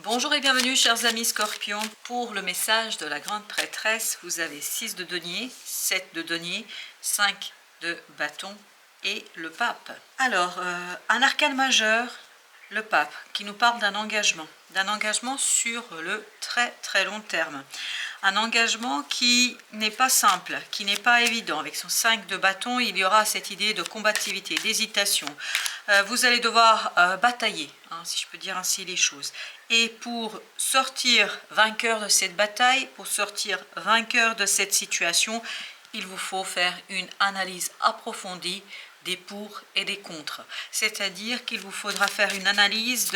Bonjour et bienvenue chers amis Scorpions. Pour le message de la grande prêtresse, vous avez 6 de denier, 7 de denier, 5 de bâton et le pape. Alors, un arcane majeur, le pape, qui nous parle d'un engagement sur le très long terme. Un engagement qui n'est pas simple, qui n'est pas évident. Avec son 5 de bâton, il y aura cette idée de combativité, d'hésitation. Vous allez devoir batailler, si je peux dire ainsi les choses. Et pour sortir vainqueur de cette bataille, pour sortir vainqueur de cette situation, il vous faut faire une analyse approfondie des pour et des contre. C'est-à-dire qu'il vous faudra faire une analyse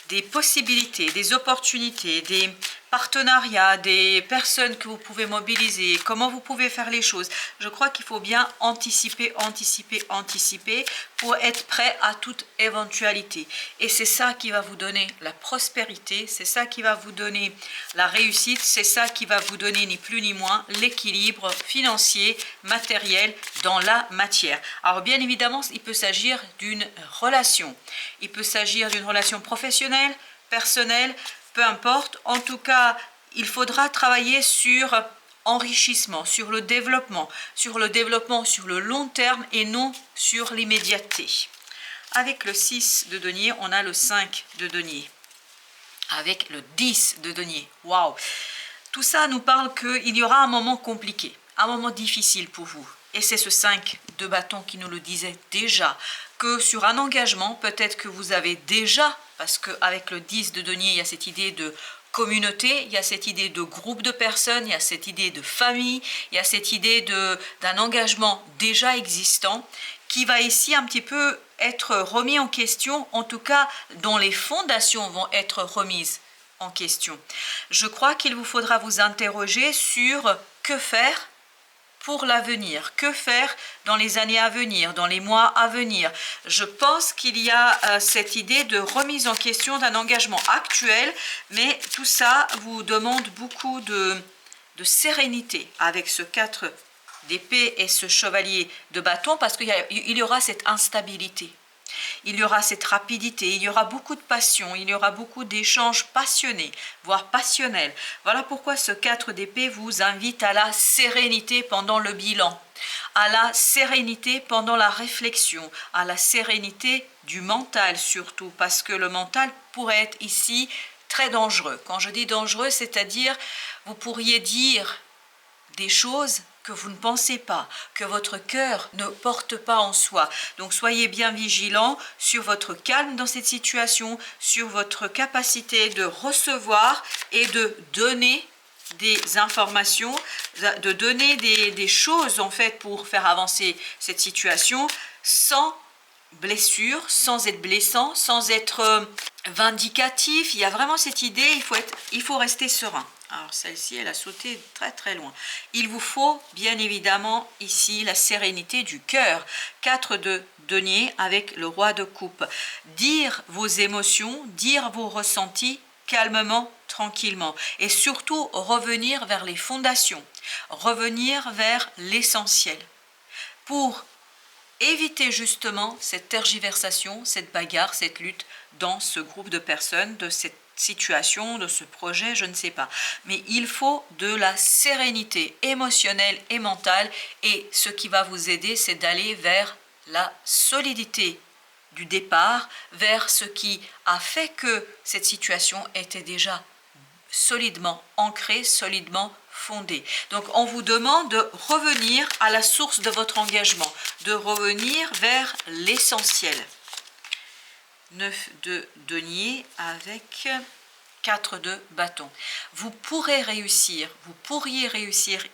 des possibilités, des opportunités, des partenariats, des personnes que vous pouvez mobiliser, comment vous pouvez faire les choses. Je crois qu'il faut bien anticiper pour être prêt à toute éventualité. Et c'est ça qui va vous donner la prospérité, c'est ça qui va vous donner la réussite, c'est ça qui va vous donner ni plus ni moins l'équilibre financier, matériel dans la matière. Alors bien évidemment, il peut s'agir d'une relation. Il peut s'agir d'une relation professionnelle, personnelle, peu importe. En tout cas, il faudra travailler sur enrichissement, sur le développement sur le long terme et non sur l'immédiateté. Avec le 6 de denier, on a le 5 de denier. Avec le 10 de denier, waouh! Tout ça nous parle qu'il y aura un moment compliqué, un moment difficile pour vous. Et c'est ce 5 de bâton qui nous le disait déjà, que sur un engagement, peut-être que vous avez déjà, parce qu'avec le 10 de denier, il y a cette idée de communauté, il y a cette idée de groupe de personnes, il y a cette idée de famille, il y a cette idée d'un engagement déjà existant qui va ici un petit peu être remis en question, en tout cas dont les fondations vont être remises en question. Je crois qu'il vous faudra vous interroger sur que faire pour l'avenir, que faire dans les années à venir, dans les mois à venir. Je pense qu'il y a cette idée de remise en question d'un engagement actuel, mais tout ça vous demande beaucoup de sérénité avec ce 4 d'épée et ce chevalier de bâton, parce qu'il y aura cette instabilité. Il y aura cette rapidité, il y aura beaucoup de passion, il y aura beaucoup d'échanges passionnés, voire passionnels. Voilà pourquoi ce 4 d'épée vous invite à la sérénité pendant le bilan, à la sérénité pendant la réflexion, à la sérénité du mental surtout, parce que le mental pourrait être ici très dangereux. Quand je dis dangereux, c'est-à-dire vous pourriez dire des choses que vous ne pensez pas, que votre cœur ne porte pas en soi. Donc soyez bien vigilants sur votre calme dans cette situation, sur votre capacité de recevoir et de donner des informations, de donner des choses en fait pour faire avancer cette situation sans blessure, sans être blessant, sans être vindicatif. Il y a vraiment cette idée, il faut rester serein. Alors celle-ci, elle a sauté très loin. Il vous faut bien évidemment ici la sérénité du cœur. 4 de denier avec le roi de coupe. Dire vos émotions, dire vos ressentis calmement, tranquillement. Et surtout revenir vers les fondations, revenir vers l'essentiel. Pour éviter justement cette tergiversation, cette bagarre, cette lutte dans ce groupe de personnes, de cette situation, de ce projet, je ne sais pas. Mais il faut de la sérénité émotionnelle et mentale, et ce qui va vous aider, c'est d'aller vers la solidité du départ, vers ce qui a fait que cette situation était déjà solidement ancrée, solidement fondée. Donc on vous demande de revenir à la source de votre engagement, de revenir vers l'essentiel. 9 de denier avec 4 de bâton. Vous pourriez réussir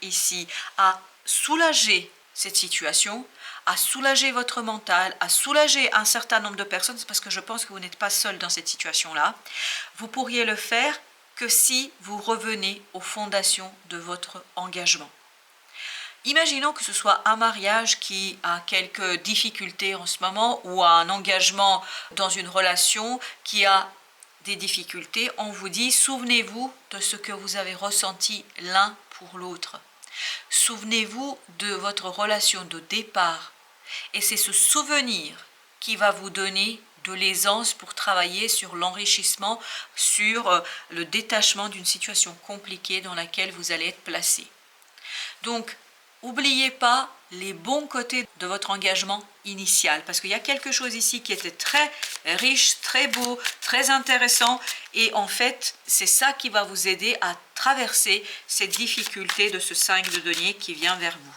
ici à soulager cette situation, à soulager votre mental, à soulager un certain nombre de personnes, parce que je pense que vous n'êtes pas seul dans cette situation-là. Vous pourriez le faire que si vous revenez aux fondations de votre engagement. Imaginons que ce soit un mariage qui a quelques difficultés en ce moment, ou un engagement dans une relation qui a des difficultés. On vous dit, souvenez-vous de ce que vous avez ressenti l'un pour l'autre. Souvenez-vous de votre relation de départ. Et c'est ce souvenir qui va vous donner de l'aisance pour travailler sur l'enrichissement, sur le détachement d'une situation compliquée dans laquelle vous allez être placé. Donc, n'oubliez pas les bons côtés de votre engagement initial, parce qu'il y a quelque chose ici qui était très riche, très beau, très intéressant, et en fait, c'est ça qui va vous aider à traverser cette difficulté de ce 5 de denier qui vient vers vous.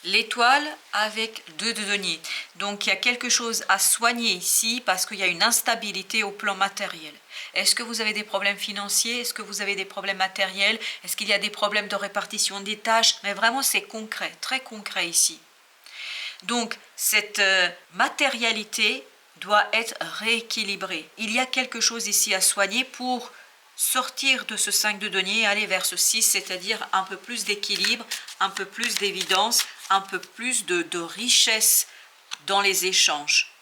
L'étoile avec 2 de denier. Donc, il y a quelque chose à soigner ici parce qu'il y a une instabilité au plan matériel. Est-ce que vous avez des problèmes financiers? Est-ce que vous avez des problèmes matériels? Est-ce qu'il y a des problèmes de répartition des tâches? Mais vraiment, c'est concret, très concret ici. Donc, cette matérialité doit être rééquilibrée. Il y a quelque chose ici à soigner pour sortir de ce 5 de denier et aller vers ce 6, c'est-à-dire un peu plus d'équilibre, un peu plus d'évidence, un peu plus de richesse dans les échanges.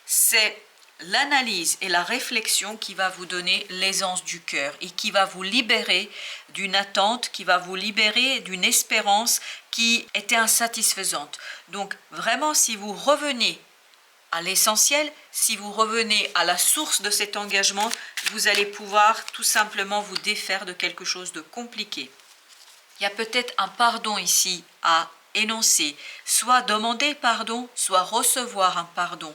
C'est l'analyse et la réflexion qui va vous donner l'aisance du cœur et qui va vous libérer d'une attente, qui va vous libérer d'une espérance qui était insatisfaisante. Donc vraiment, si vous revenez à l'essentiel, si vous revenez à la source de cet engagement, vous allez pouvoir tout simplement vous défaire de quelque chose de compliqué. Il y a peut-être un pardon ici à énoncer, soit demander pardon, soit recevoir un pardon.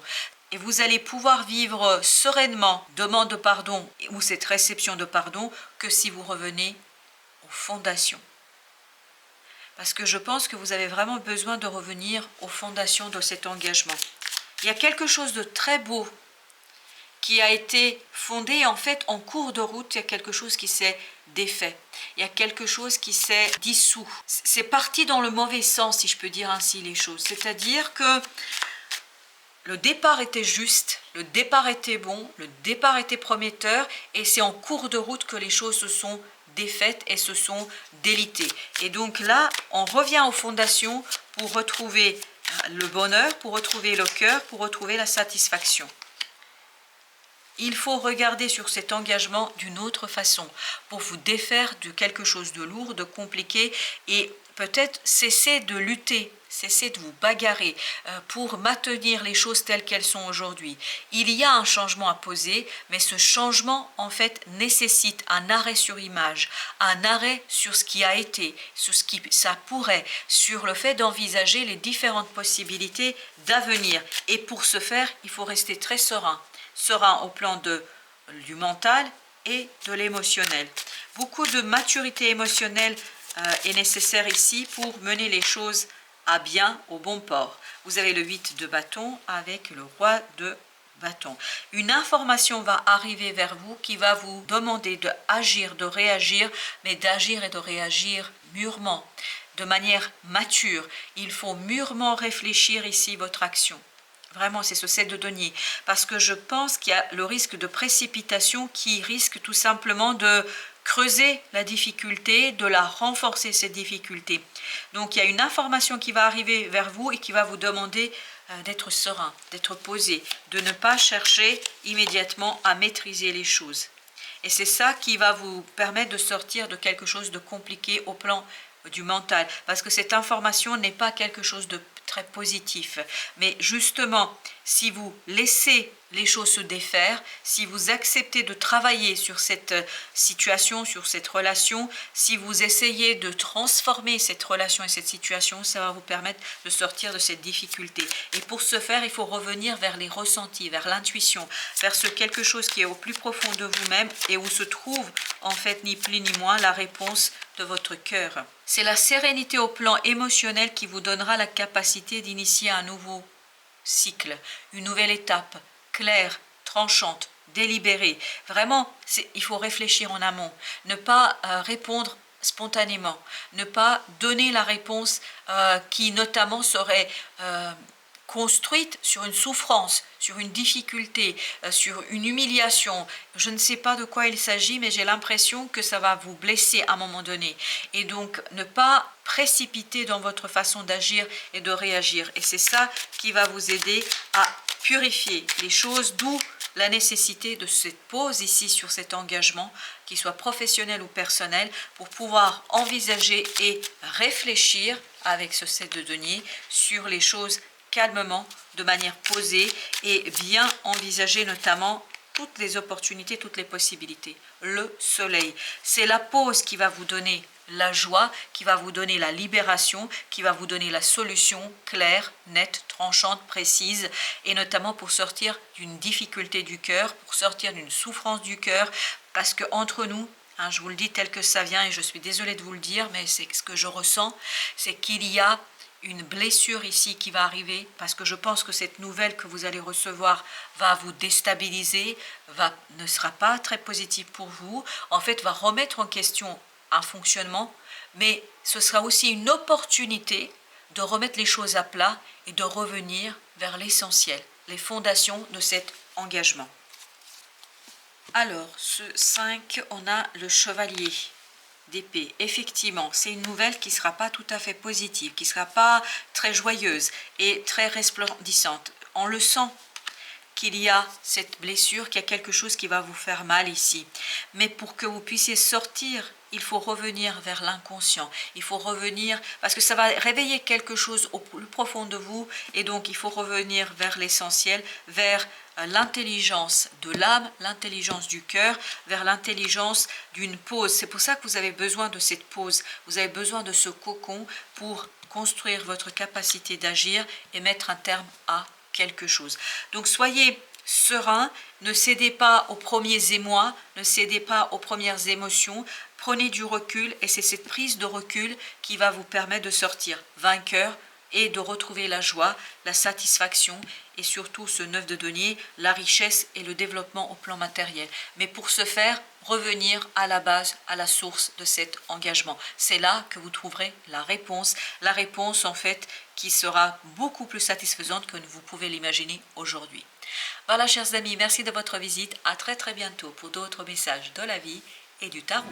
Et vous allez pouvoir vivre sereinement demande de pardon ou cette réception de pardon que si vous revenez aux fondations. Parce que je pense que vous avez vraiment besoin de revenir aux fondations de cet engagement. Il y a quelque chose de très beau qui a été fondé, en fait, en cours de route, il y a quelque chose qui s'est défait. Il y a quelque chose qui s'est dissous. C'est parti dans le mauvais sens, si je peux dire ainsi les choses. C'est-à-dire que le départ était juste, le départ était bon, le départ était prometteur, et c'est en cours de route que les choses se sont défaites et se sont délitées. Et donc là, on revient aux fondations pour retrouver le bonheur, pour retrouver le cœur, pour retrouver la satisfaction. Il faut regarder sur cet engagement d'une autre façon pour vous défaire de quelque chose de lourd, de compliqué et peut-être cesser de lutter, cesser de vous bagarrer pour maintenir les choses telles qu'elles sont aujourd'hui. Il y a un changement à poser, mais ce changement en fait nécessite un arrêt sur image, un arrêt sur ce qui a été, sur ce qui ça pourrait, sur le fait d'envisager les différentes possibilités d'avenir. Et pour ce faire, il faut rester très serein. Serein au plan du mental et de l'émotionnel. Beaucoup de maturité émotionnelle est nécessaire ici pour mener les choses à bien, au bon port. Vous avez le 8 de bâton avec le roi de bâton. Une information va arriver vers vous qui va vous demander d'agir, de réagir, mais d'agir et de réagir mûrement, de manière mature. Il faut mûrement réfléchir ici votre action. Vraiment, c'est ce 7 de denier. Parce que je pense qu'il y a le risque de précipitation qui risque tout simplement de creuser la difficulté, de la renforcer, cette difficulté. Donc, il y a une information qui va arriver vers vous et qui va vous demander d'être serein, d'être posé, de ne pas chercher immédiatement à maîtriser les choses. Et c'est ça qui va vous permettre de sortir de quelque chose de compliqué au plan du mental. Parce que cette information n'est pas quelque chose de très positif. Mais justement, si vous laissez les choses se défaire, si vous acceptez de travailler sur cette situation, sur cette relation, si vous essayez de transformer cette relation et cette situation, ça va vous permettre de sortir de cette difficulté. Et pour ce faire, il faut revenir vers les ressentis, vers l'intuition, vers ce quelque chose qui est au plus profond de vous-même et où se trouve en fait ni plus ni moins la réponse de votre cœur. C'est la sérénité au plan émotionnel qui vous donnera la capacité d'initier un nouveau cycle, une nouvelle étape, claire, tranchante, délibérée. Vraiment, il faut réfléchir en amont, ne pas répondre spontanément, ne pas donner la réponse qui notamment serait construite sur une souffrance, sur une difficulté, sur une humiliation. Je ne sais pas de quoi il s'agit, mais j'ai l'impression que ça va vous blesser à un moment donné. Et donc, ne pas précipiter dans votre façon d'agir et de réagir. Et c'est ça qui va vous aider à purifier les choses, d'où la nécessité de cette pause ici sur cet engagement, qu'il soit professionnel ou personnel, pour pouvoir envisager et réfléchir avec ce 7 de denier sur les choses calmement, de manière posée et bien envisager notamment toutes les opportunités, toutes les possibilités. Le soleil, c'est la pause qui va vous donner la joie, qui va vous donner la libération, qui va vous donner la solution claire, nette, tranchante, précise, et notamment pour sortir d'une difficulté du cœur, pour sortir d'une souffrance du cœur, parce que entre nous, hein, je vous le dis tel que ça vient, et je suis désolée de vous le dire, mais c'est ce que je ressens, c'est qu'il y a une blessure ici qui va arriver, parce que je pense que cette nouvelle que vous allez recevoir va vous déstabiliser, ne sera pas très positive pour vous, en fait va remettre en question un fonctionnement, mais ce sera aussi une opportunité de remettre les choses à plat et de revenir vers l'essentiel, les fondations de cet engagement. Alors, ce 5, on a le chevalier d'épée. Effectivement, c'est une nouvelle qui ne sera pas tout à fait positive, qui ne sera pas très joyeuse et très resplendissante. On le sent qu'il y a cette blessure, qu'il y a quelque chose qui va vous faire mal ici. Mais pour que vous puissiez sortir, il faut revenir vers l'inconscient. Il faut revenir, parce que ça va réveiller quelque chose au plus profond de vous, et donc il faut revenir vers l'essentiel, vers l'intelligence de l'âme, l'intelligence du cœur, vers l'intelligence d'une pause. C'est pour ça que vous avez besoin de cette pause. Vous avez besoin de ce cocon pour construire votre capacité d'agir et mettre un terme à quelque chose. Donc soyez serein, ne cédez pas aux premiers émois, ne cédez pas aux premières émotions, prenez du recul, et c'est cette prise de recul qui va vous permettre de sortir vainqueur et de retrouver la joie, la satisfaction et surtout ce 9 de denier, la richesse et le développement au plan matériel. Mais pour ce faire, revenir à la base, à la source de cet engagement. C'est là que vous trouverez la réponse en fait qui sera beaucoup plus satisfaisante que vous pouvez l'imaginer aujourd'hui. Voilà, chers amis, merci de votre visite. À très bientôt pour d'autres messages de la vie et du tarot.